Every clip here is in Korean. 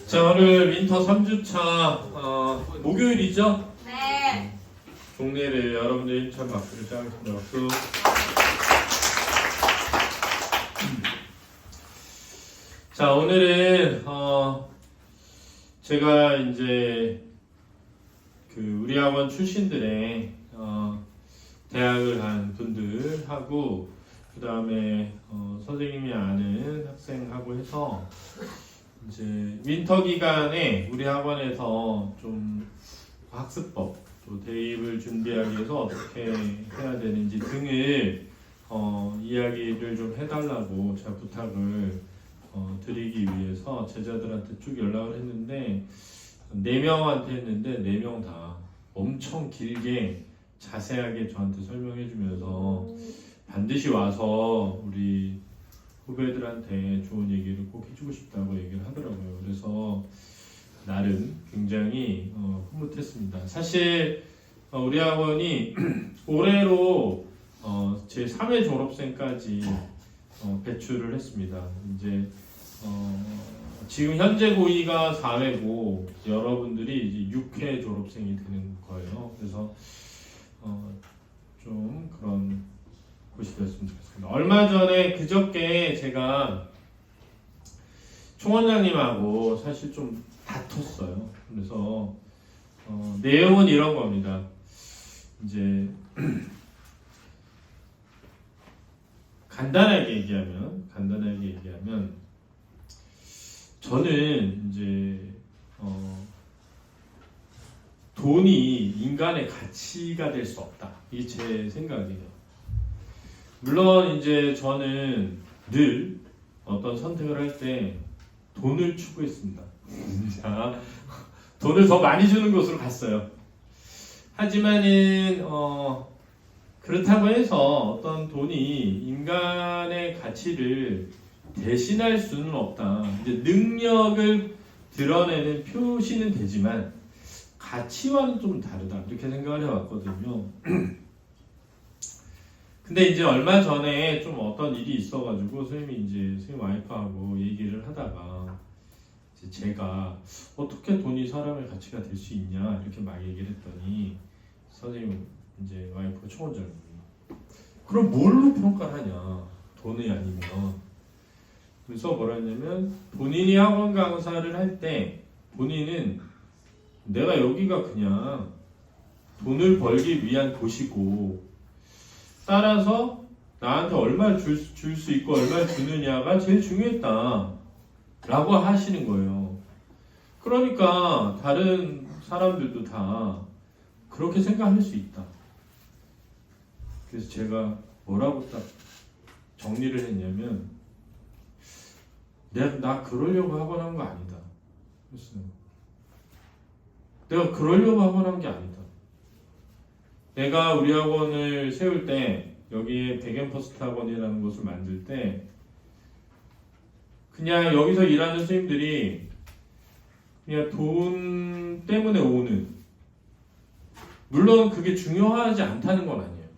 자, 오늘 윈터 3주차 목요일이죠? 네. 종례를 여러분들 힘찬 박수를 짜겠습니다. 박수. 자, 오늘은 제가 이제 우리 학원 출신들의 대학을 간 분들하고 그 다음에 선생님이 아는 학생하고 해서 이제 윈터 기간에 우리 학원에서 좀 학습법, 또 대입을 준비하기 위해서 어떻게 해야 되는지 등을 이야기를 좀 해달라고 제가 부탁을 드리기 위해서 제자들한테 쭉 연락을 했는데 4명한테 했는데 4명 다 엄청 길게 자세하게 저한테 설명해 주면서 반드시 와서 우리 후배들한테 좋은 얘기를 꼭 해주고 싶다고 얘기를 하더라고요. 그래서 나름 굉장히 흐뭇했습니다. 사실 우리 학원이 올해로 제 3회 졸업생까지 배출을 했습니다. 이제 지금 현재 고의가 4회고 여러분들이 이제 6회 졸업생이 되는 거예요. 그래서 좀 그런 곳이 되었으면 좋겠습니다. 얼마 전에 그저께 제가 총원장님하고 사실 좀 다퉜어요. 그래서 내용은 이런 겁니다. 이제 간단하게 얘기하면 저는 이제 돈이 인간의 가치가 될 수 없다. 이게 제 생각이에요. 물론 이제 저는 늘 어떤 선택을 할 때 돈을 추구했습니다. 자, 돈을 더 많이 주는 곳으로 갔어요. 하지만은 그렇다고 해서 어떤 돈이 인간의 가치를 대신할 수는 없다. 이제 능력을 드러내는 표시는 되지만 가치와는 좀 다르다. 이렇게 생각을 해왔거든요. 근데 이제 얼마 전에 좀 어떤 일이 있어가지고 선생님 와이프하고 얘기를 하다가 이제 제가 어떻게 돈이 사람의 가치가 될 수 있냐 이렇게 막 얘기를 했더니 선생님 이제 와이프가 총원장님이 그럼 뭘로 평가를 하냐 돈이 아니면 그래서 뭐라 했냐면 본인이 학원 강사를 할 때 본인은 내가 여기가 그냥 돈을 벌기 위한 곳이고 따라서 나한테 얼마를 줄 수 있고 얼마를 주느냐가 제일 중요했다 라고 하시는 거예요. 그러니까 다른 사람들도 다 그렇게 생각할 수 있다. 그래서 제가 뭐라고 딱 정리를 했냐면 나 그러려고 학원 한 거 아니다. 그랬어요. 내가 그러려고 학원 한 게 아니다. 내가 우리 학원을 세울 때 여기에 백앤퍼스트 학원이라는 곳을 만들 때 그냥 여기서 일하는 선생님들이 그냥 돈 때문에 오는 물론 그게 중요하지 않다는 건 아니에요.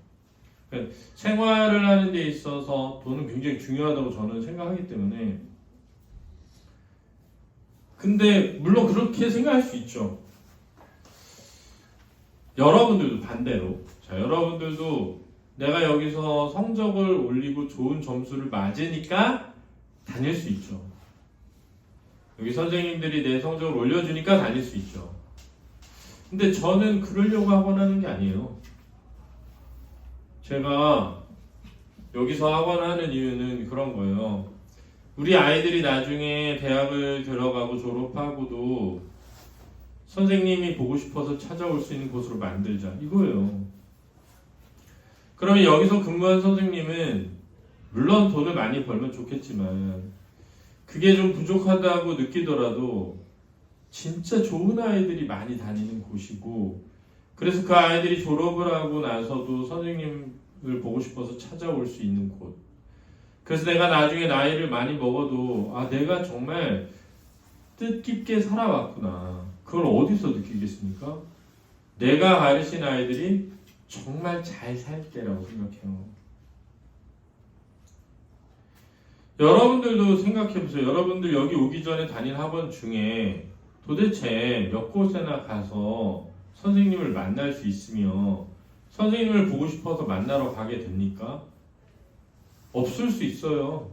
그러니까 생활을 하는 데 있어서 돈은 굉장히 중요하다고 저는 생각하기 때문에 근데 물론 그렇게 생각할 수 있죠. 여러분들도 반대로 자 여러분들도 내가 여기서 성적을 올리고 좋은 점수를 맞으니까 다닐 수 있죠. 여기 선생님들이 내 성적을 올려주니까 다닐 수 있죠. 근데 저는 그러려고 학원 하는 게 아니에요. 제가 여기서 학원 하는 이유는 그런 거예요. 우리 아이들이 나중에 대학을 들어가고 졸업하고도 선생님이 보고 싶어서 찾아올 수 있는 곳으로 만들자 이거예요. 그러면 여기서 근무한 선생님은 물론 돈을 많이 벌면 좋겠지만 그게 좀 부족하다고 느끼더라도 진짜 좋은 아이들이 많이 다니는 곳이고 그래서 그 아이들이 졸업을 하고 나서도 선생님을 보고 싶어서 찾아올 수 있는 곳. 그래서 내가 나중에 나이를 많이 먹어도 내가 정말 뜻깊게 살아왔구나. 그걸 어디서 느끼겠습니까? 내가 가르친 아이들이 정말 잘 살 때라고 생각해요. 여러분들도 생각해보세요. 여러분들 여기 오기 전에 다닌 학원 중에 도대체 몇 곳에나 가서 선생님을 만날 수 있으며 선생님을 보고 싶어서 만나러 가게 됩니까? 없을 수 있어요.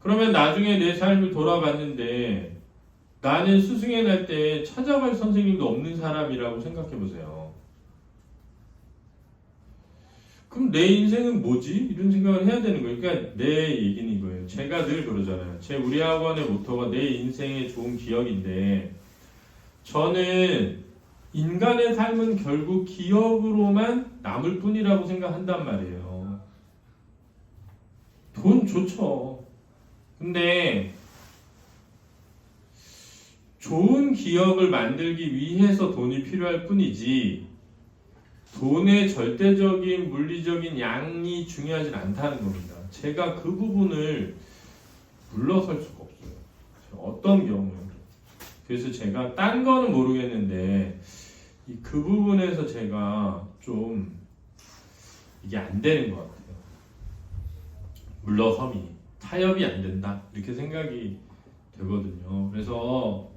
그러면 나중에 내 삶을 돌아봤는데 나는 스승의 날 때 찾아갈 선생님도 없는 사람이라고 생각해보세요. 그럼 내 인생은 뭐지? 이런 생각을 해야 되는 거예요. 그러니까 내 얘기는 이거예요. 제가 늘 그러잖아요. 우리 학원의 모토가 내 인생의 좋은 기억인데 저는 인간의 삶은 결국 기억으로만 남을 뿐이라고 생각한단 말이에요. 돈 좋죠. 근데 좋은 기억을 만들기 위해서 돈이 필요할 뿐이지 돈의 절대적인 물리적인 양이 중요하진 않다는 겁니다. 제가 그 부분을 물러설 수가 없어요. 어떤 경우에도. 그래서 제가 딴 거는 모르겠는데 그 부분에서 제가 좀 이게 안 되는 것 같아요. 물러섬이 타협이 안 된다 이렇게 생각이 되거든요. 그래서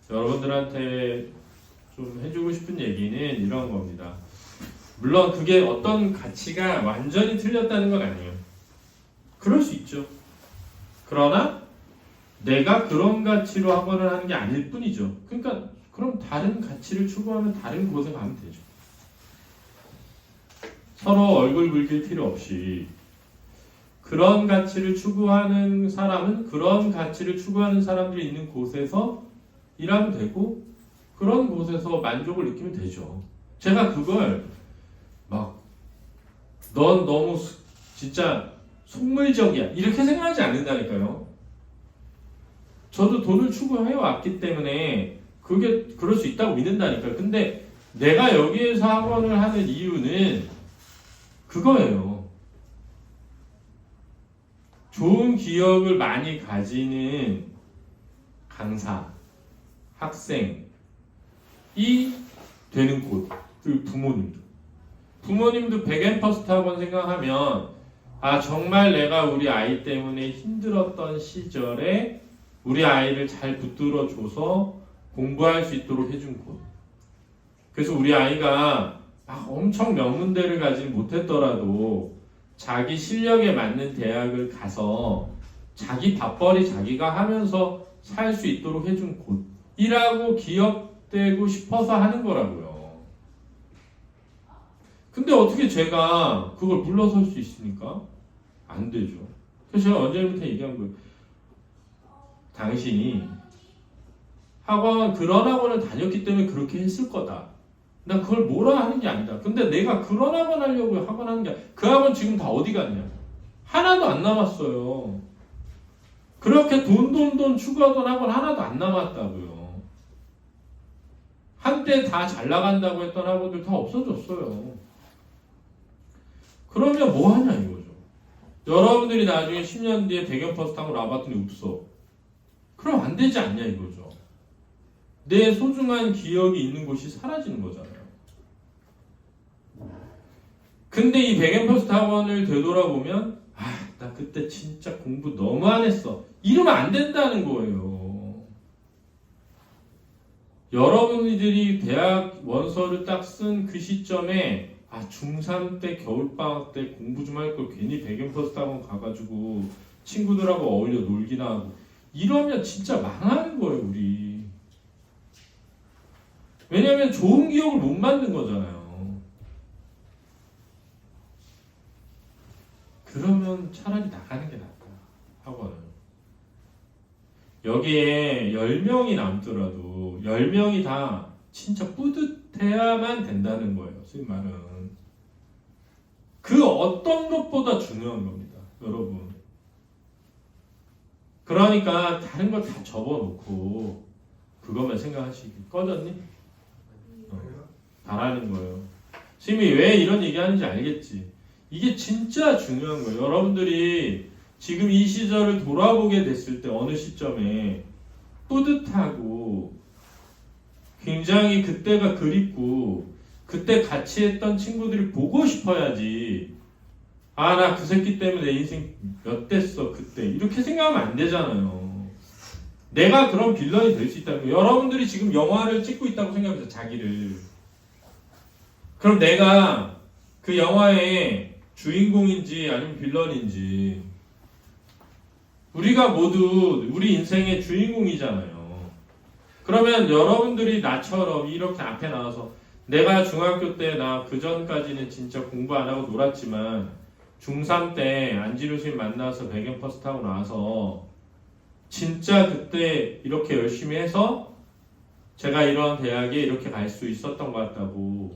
여러분들한테 좀 해주고 싶은 얘기는 이런 겁니다. 물론 그게 어떤 가치가 완전히 틀렸다는 건 아니에요. 그럴 수 있죠. 그러나 내가 그런 가치로 학원을 하는 게 아닐 뿐이죠. 그러니까 그럼 다른 가치를 추구하면 다른 곳에 가면 되죠. 서로 얼굴 붉힐 필요 없이 그런 가치를 추구하는 사람은 그런 가치를 추구하는 사람들이 있는 곳에서 일하면 되고 그런 곳에서 만족을 느끼면 되죠. 제가 그걸 막 넌 너무 진짜 속물적이야 이렇게 생각하지 않는다니까요. 저도 돈을 추구해 왔기 때문에 그게 그럴 수 있다고 믿는다니까요. 근데 내가 여기에서 학원을 하는 이유는 그거예요. 좋은 기억을 많이 가지는 강사, 학생이 되는 곳, 그리고 부모님도 백앤퍼스트 학원 생각하면 정말 내가 우리 아이 때문에 힘들었던 시절에 우리 아이를 잘 붙들어줘서 공부할 수 있도록 해준 곳. 그래서 우리 아이가 엄청 명문대를 가지 못했더라도 자기 실력에 맞는 대학을 가서 자기 밥벌이 자기가 하면서 살 수 있도록 해준 곳이라고 기억되고 싶어서 하는 거라고요. 근데 어떻게 제가 그걸 물러설 수 있습니까? 안 되죠. 그래서 제가 언제부터 얘기한 거예요. 당신이 그런 학원을 다녔기 때문에 그렇게 했을 거다. 나 그걸 뭐라 하는 게 아니다. 근데 내가 그런 학원 하려고 학원 하는 게 아니라 그 학원 지금 다 어디 갔냐? 하나도 안 남았어요. 그렇게 돈 추구하던 학원 하나도 안 남았다고요. 한때 다 잘 나간다고 했던 학원들 다 없어졌어요. 그러면 뭐 하냐 이거죠. 여러분들이 나중에 10년 뒤에 백앤퍼스트 학원 와봤더니 없어. 그럼 안 되지 않냐 이거죠. 내 소중한 기억이 있는 곳이 사라지는 거잖아요. 근데 이 백앤퍼스트 학원을 되돌아보면 나 그때 진짜 공부 너무 안 했어. 이러면 안 된다는 거예요. 여러분들이 대학 원서를 딱 쓴 그 시점에 중3 때 겨울방학 때 공부 좀 할 걸 괜히 백앤퍼스트 학원 가가지고 친구들하고 어울려 놀기나 하고 이러면 진짜 망하는 거예요 우리. 왜냐면 좋은 기억을 못 만든 거잖아요. 그러면 차라리 나가는 게 낫다. 학원은. 여기에 10명이 남더라도 10명이 다 진짜 뿌듯해야만 된다는 거예요. 지금 말은. 그 어떤 것보다 중요한 겁니다. 여러분. 그러니까 다른 걸 다 접어놓고 그것만 생각하시기. 꺼졌니? 바라는 거예요. 스님이 왜 이런 얘기 하는지 알겠지? 이게 진짜 중요한 거예요. 여러분들이 지금 이 시절을 돌아보게 됐을 때 어느 시점에 뿌듯하고 굉장히 그때가 그립고 그때 같이 했던 친구들이 보고 싶어야지 아, 나 그 새끼 때문에 내 인생 몇 됐어 그때 이렇게 생각하면 안 되잖아요. 내가 그런 빌런이 될 수 있다는 거예요. 여러분들이 지금 영화를 찍고 있다고 생각해서 자기를, 그럼 내가 그 영화의 주인공인지 아니면 빌런인지, 우리가 모두 우리 인생의 주인공이잖아요. 그러면 여러분들이 나처럼 이렇게 앞에 나와서 내가 중학교 때 나 그 전까지는 진짜 공부 안 하고 놀았지만 중3 때 안진우 씨 만나서 배경 퍼스트 하고 나서 진짜 그때 이렇게 열심히 해서 제가 이런 대학에 이렇게 갈 수 있었던 것 같다고.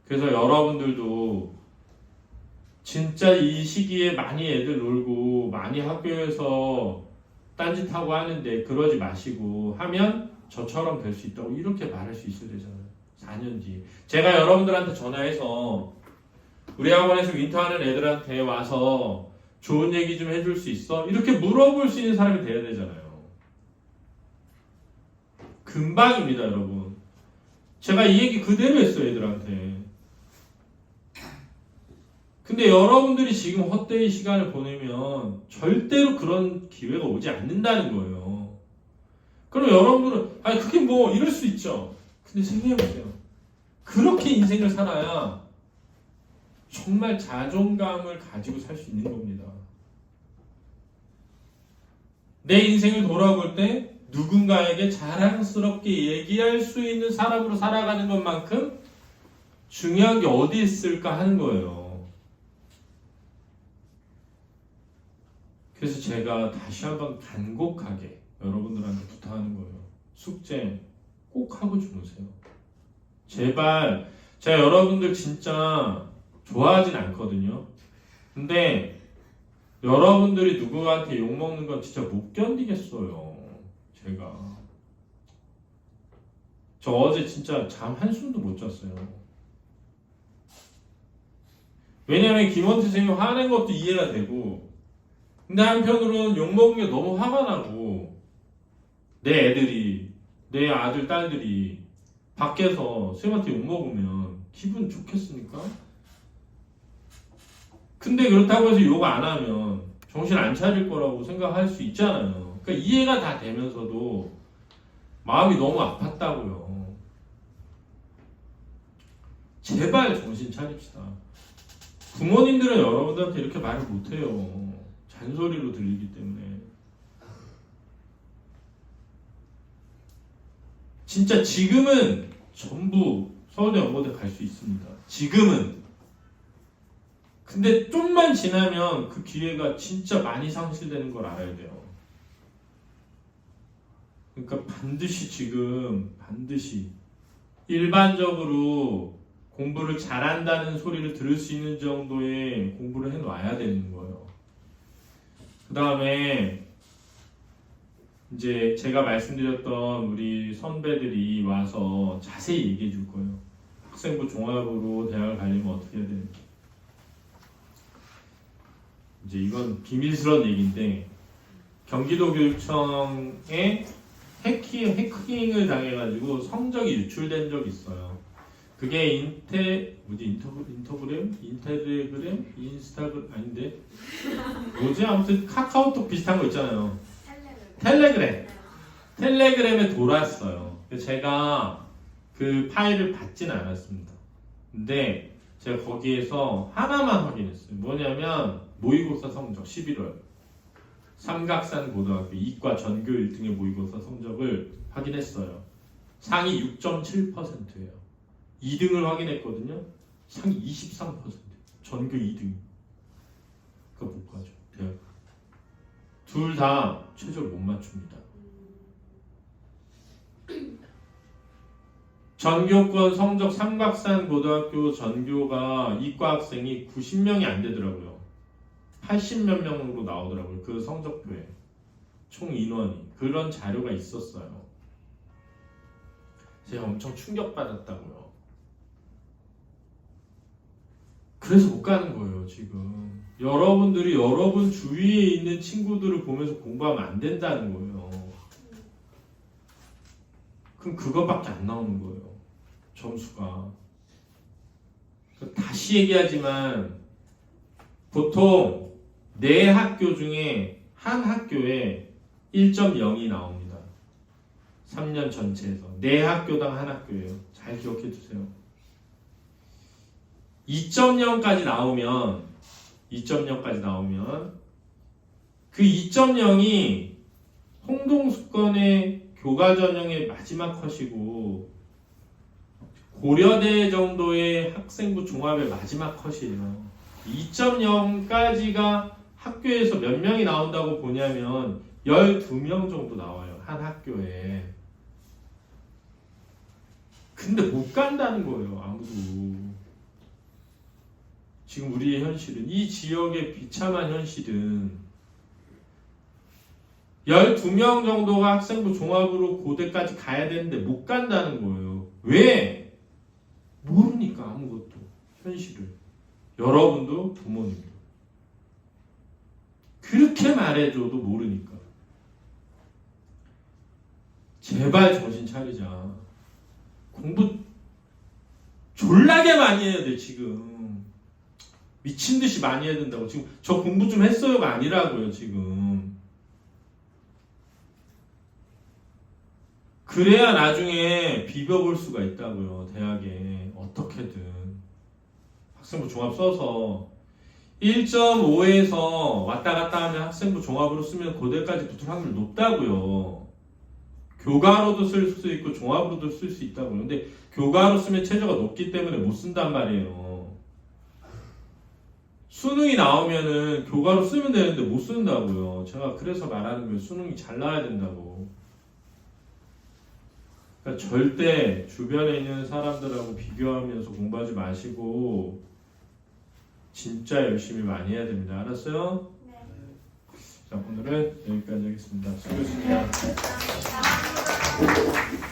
그래서 여러분들도 진짜 이 시기에 많이 애들 놀고 많이 학교에서 딴짓하고 하는데 그러지 마시고 하면 저처럼 될 수 있다고 이렇게 말할 수 있어야 되잖아요. 4년 뒤에 제가 여러분들한테 전화해서 우리 학원에서 윈터하는 애들한테 와서 좋은 얘기 좀 해줄 수 있어? 이렇게 물어볼 수 있는 사람이 돼야 되잖아요. 금방입니다, 여러분. 제가 이 얘기 그대로 했어요, 애들한테. 근데 여러분들이 지금 헛되이 시간을 보내면 절대로 그런 기회가 오지 않는다는 거예요. 그럼 여러분들은 아니 그게 뭐 이럴 수 있죠. 근데 생각해보세요. 그렇게 인생을 살아야 정말 자존감을 가지고 살 수 있는 겁니다. 내 인생을 돌아볼 때 누군가에게 자랑스럽게 얘기할 수 있는 사람으로 살아가는 것만큼 중요한 게 어디 있을까 하는 거예요. 그래서 제가 다시 한번 간곡하게 여러분들한테 부탁하는 거예요. 숙제 꼭 하고 주무세요. 제발. 제가 여러분들 진짜 좋아하진 않거든요. 근데 여러분들이 누구한테 욕먹는 건 진짜 못 견디겠어요. 제가. 저 어제 진짜 잠 한숨도 못 잤어요. 왜냐면 김원태 선생님 화낸 것도 이해가 되고, 근데 한편으로는 욕먹은 게 너무 화가 나고, 내 애들이, 내 아들, 딸들이 밖에서 선생님한테 욕먹으면 기분 좋겠습니까? 근데 그렇다고 해서 욕 안 하면 정신 안 차릴 거라고 생각할 수 있잖아요. 그러니까 이해가 다 되면서도 마음이 너무 아팠다고요. 제발 정신 차립시다. 부모님들은 여러분들한테 이렇게 말을 못해요. 잔소리로 들리기 때문에. 진짜 지금은 전부 서울대 연고대 갈 수 있습니다. 지금은. 근데 좀만 지나면 그 기회가 진짜 많이 상실되는 걸 알아야 돼요. 그러니까 반드시 지금 일반적으로 공부를 잘한다는 소리를 들을 수 있는 정도의 공부를 해놔야 되는 거예요. 그 다음에 이제 제가 말씀드렸던 우리 선배들이 와서 자세히 얘기해 줄 거예요. 학생부 종합으로 대학을 가려면 어떻게 해야 되는지. 이제 이건 비밀스러운 얘기인데 경기도교육청에 해킹을 당해가지고 성적이 유출된 적이 있어요. 그게 인스타그램 아닌데 뭐지? 아무튼 카카오톡 비슷한 거 있잖아요. 텔레그램에 돌았어요. 제가 그 파일을 받진 않았습니다. 근데 제가 거기에서 하나만 확인했어요. 뭐냐면 모의고사 성적 11월 삼각산 고등학교 이과 전교 1등의 모의고사 성적을 확인했어요. 상위 6.7%예요. 2등을 확인했거든요. 상위 23%. 전교 2등. 그거 못 가죠. 대학. 둘 다 최저를 못 맞춥니다. 전교권 성적 삼각산 고등학교 전교가 이과 학생이 90명이 안 되더라고요. 80몇 명으로 나오더라고요. 그 성적표에. 총 인원이. 그런 자료가 있었어요. 제가 엄청 충격받았다고요. 그래서 못 가는 거예요, 지금. 여러분들이 여러분 주위에 있는 친구들을 보면서 공부하면 안 된다는 거예요. 그럼 그거밖에 안 나오는 거예요. 점수가. 다시 얘기하지만 보통 네 학교 중에 한 학교에 1.0이 나옵니다. 3년 전체에서. 네 학교당 한 학교예요. 잘 기억해 두세요. 2.0까지 나오면 그 2.0이 홍동수권의 교과 전형의 마지막 컷이고 고려대 정도의 학생부 종합의 마지막 컷이에요. 2.0까지가 학교에서 몇 명이 나온다고 보냐면 12명 정도 나와요. 한 학교에. 근데 못 간다는 거예요. 아무도. 지금 우리의 현실은, 이 지역의 비참한 현실은 12명 정도가 학생부 종합으로 고대까지 가야 되는데 못 간다는 거예요. 왜? 모르니까. 아무것도. 현실을. 여러분도 부모님도. 그렇게 말해줘도 모르니까. 제발 정신 차리자. 공부 졸라게 많이 해야 돼. 지금 미친듯이 많이 해야 된다고. 지금 저 공부 좀 했어요가 아니라고요. 지금 그래야 나중에 비벼볼 수가 있다고요. 대학에 어떻게든 학생부 종합 써서 1.5에서 왔다 갔다 하면 학생부 종합으로 쓰면 고대까지 붙을 확률 높다고요. 교과로도 쓸 수 있고 종합으로도 쓸 수 있다고요. 근데 교과로 쓰면 최저가 높기 때문에 못 쓴단 말이에요. 수능이 나오면은 교과로 쓰면 되는데 못 쓴다고요. 제가 그래서 말하는 거예요. 수능이 잘 나와야 된다고. 그러니까 절대 주변에 있는 사람들하고 비교하면서 공부하지 마시고 진짜 열심히 많이 해야 됩니다. 알았어요? 네. 자, 오늘은 여기까지 하겠습니다. 수고하셨습니다. 감사합니다.